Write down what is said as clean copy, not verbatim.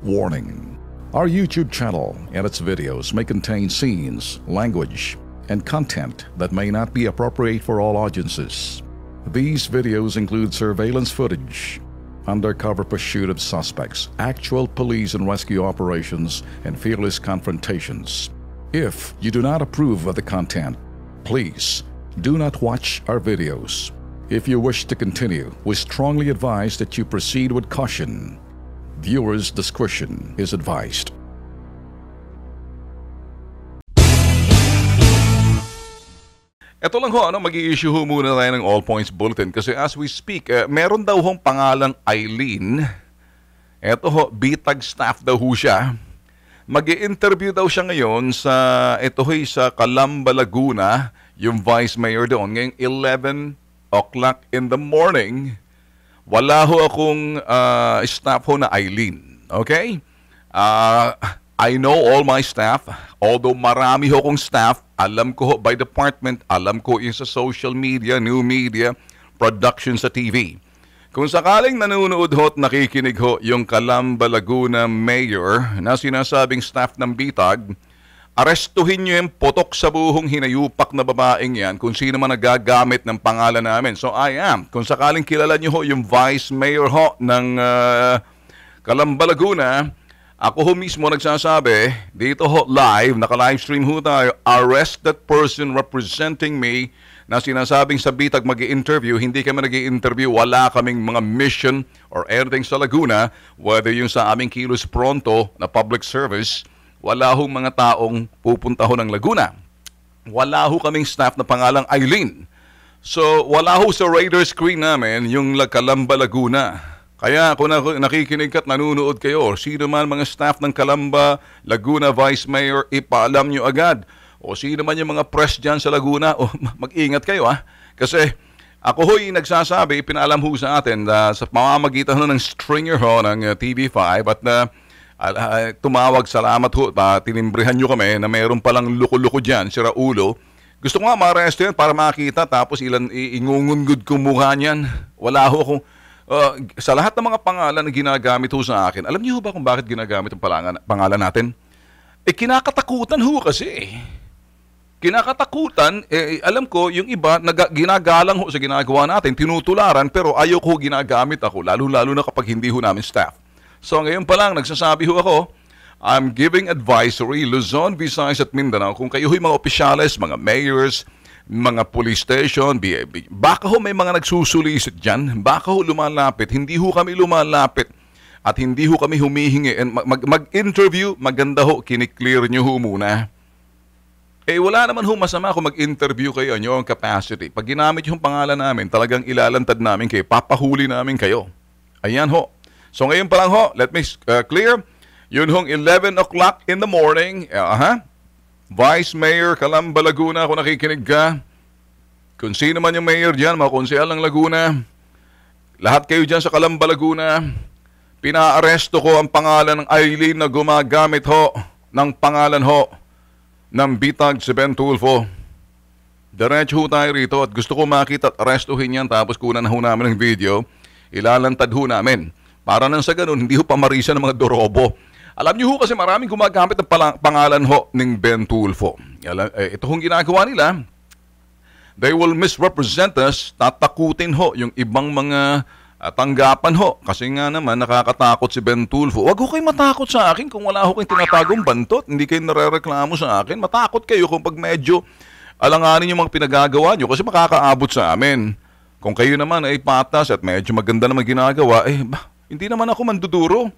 Warning: our YouTube channel and its videos may contain scenes, language, and content that may not be appropriate for all audiences. These videos include surveillance footage, undercover pursuit of suspects, actual police and rescue operations, and fearless confrontations. If you do not approve of the content, please do not watch our videos. If you wish to continue, we strongly advise that you proceed with caution. Viewers' discretion is advised. Ito lang ho, mag-i-issue ho muna tayo ng All Points Bulletin kasi as we speak, meron daw hong pangalang Eileen. Ito ho, bitag staff daw ho siya. Mag-i-interview daw siya ngayon sa Calamba, Laguna, yung Vice Mayor doon, ngayong 11 o'clock in the morning. Wala ho akong staff ho na Eileen. Okay? I know all my staff. Although marami ho akong staff, alam ko ho by department, alam ko yung sa social media, new media, production sa TV. Kung sakaling nanonood ho at nakikinig ho yung Calamba, Laguna Mayor na sinasabing staff ng Bitag, arestuhin nyo yung potok sa buhong hinayupak na babaeng yan kung sino man nagagamit ng pangalan namin. So I am. Kung sakaling kilala nyo ho yung Vice Mayor ho ng Calamba, Laguna, ako ho mismo nagsasabi, dito ho live, naka-livestream ho tayo, arrest that person representing me na sinasabing sa Bitag mag-i-interview. Hindi kami nag-i-interview, wala kaming mga mission or anything sa Laguna, whether yung sa aming Kilos Pronto na public service, wala hong mga taong pupunta ho ng Laguna. Wala ho kaming staff na pangalang Eileen. So, wala ho sa radar screen namin yung Calamba, Laguna. Kaya kung nakikinig at nanonood kayo, sino man mga staff ng Calamba, Laguna Vice Mayor, ipaalam nyo agad. O sino man yung mga press dyan sa Laguna, mag-ingat kayo ha. Kasi ako ho'y nagsasabi, pinaalam ho sa atin sa pamamagitan ng stringer ho ng TV5 at tumawag, salamat ho, tinimbrihan nyo kami na mayroon palang luko-luko dyan, si Raulo. Gusto ko nga ma-arresto yan para makita tapos ingungungod kong mukha niyan. Wala ho akong, sa lahat ng mga pangalan na ginagamit ho sa akin, alam niyo ba kung bakit ginagamit ang pangalan natin? Kinakatakutan ho kasi. Kinakatakutan, alam ko, yung iba, ginagalang ho sa ginagawa natin, tinutularan, pero ayaw ko ginagamit ako, lalo-lalo na kapag hindi ho namin staff. So ngayon pa lang, nagsasabi ho ako, I'm giving advisory, Luzon, Visayas at Mindanao, kung kayo ho'y mga opisyales, mga mayors, mga police station, baka ho may mga nagsusulisit dyan, baka ho lumalapit, hindi ho kami lumalapit, at hindi ho kami humihingi, mag-interview, maganda ho, kiniklear nyo ho muna. Wala naman ho masama kung mag-interview kayo, nyo ang capacity. Pag ginamit yung pangalan namin, talagang ilalantad namin kayo, papahuli namin kayo. Ayan ho. So ngayon pa lang ho, let me clear. Yun hong 11 o'clock in the morning. Vice Mayor Calamba, Laguna, kung nakikinig ka. Kung sino man yung mayor dyan, mga konsehal ng Laguna. Lahat kayo dyan sa Calamba, Laguna. Pinaaresto ko ang pangalan ng Eileen na gumagamit ho ng pangalan ho ng Bitag si Ben Tulfo. Diretso ho tayo rito at gusto ko makita at arestuhin yan tapos kunan na ho namin ng video. Ilalantad ho namin. Para nang sa ganun, hindi ho pamarisan ng mga dorobo. Alam niyo ho kasi maraming gumagamit ng pangalan ho ng Ben Tulfo. Ito hong ginagawa nila, they will misrepresent us, tatakutin ho yung ibang mga tanggapan ho. Kasi nga naman, nakakatakot si Ben Tulfo. Huwag ho kayo matakot sa akin kung wala ho kayong tinatagong bantot. Hindi kayo narereklamo sa akin. Matakot kayo kung pag medyo alanganin yung mga pinagagawa nyo kasi makakaabot sa amin. Kung kayo naman ay patas at medyo maganda naman ginagawa, hindi naman ako manduduro.